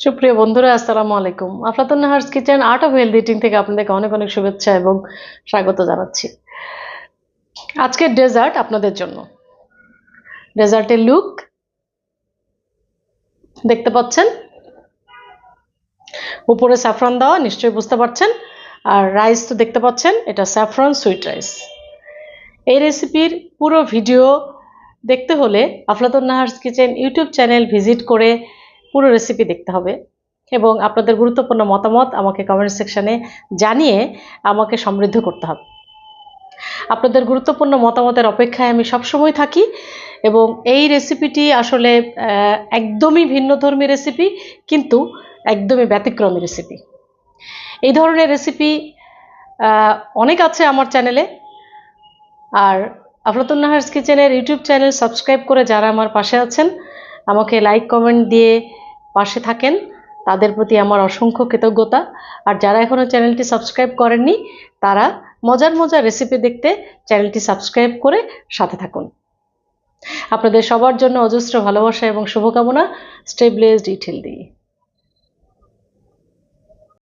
সুপ্রিয় বন্ধুরা, আসসালামু আলাইকুম। Aflatun Nahar's kitchen art of health eating থেকে আপনাদেরকে অনেক অনেক শুভেচ্ছা এবং স্বাগত জানাচ্ছি। আজকের ডেজার্ট আপনাদের জন্য। ডেজার্টের লুক দেখতে পাচ্ছেন, উপরে স্যাফরন দেওয়া, নিশ্চয়ই বুঝতে পারছেন। আর রাইস তো দেখতে পাচ্ছেন, এটা স্যাফরন সুইট রাইস। এই রেসিপির পুরো ভিডিও দেখতে হলে আফলাতুন Nahar's kitchen YouTube channel visit করে পুরো রেসিপি দেখতে হবে এবং আপনাদের গুরুত্বপূর্ণ মতামত আমাকে কমেন্ট সেকশনে জানিয়ে আমাকে সমৃদ্ধ করতে হবে। আপনাদের গুরুত্বপূর্ণ মতামতের অপেক্ষায় আমি সবসময় থাকি এবং এই রেসিপিটি আসলে একদমই ভিন্নধর্মী রেসিপি, কিন্তু একদমই ব্যতিক্রমী রেসিপি। এই ধরনের রেসিপি অনেক আছে আমার চ্যানেলে। আর আফলাতুন নাহারস কিচেনের ইউটিউব চ্যানেল সাবস্ক্রাইব করে যারা আমার পাশে আছেন, আমাকে লাইক কমেন্ট দিয়ে পাশে থাকেন, তাদের প্রতি আমার অসংখ্য কৃতজ্ঞতা। আর যারা এখনও চ্যানেলটি সাবস্ক্রাইব করেননি, তারা মজার মজার রেসিপি দেখতে চ্যানেলটি সাবস্ক্রাইব করে সাথে থাকুন। আপনাদের সবার জন্য অজস্র ভালোবাসা এবং শুভকামনা। স্টে ব্লেসড, ইট হেলদি।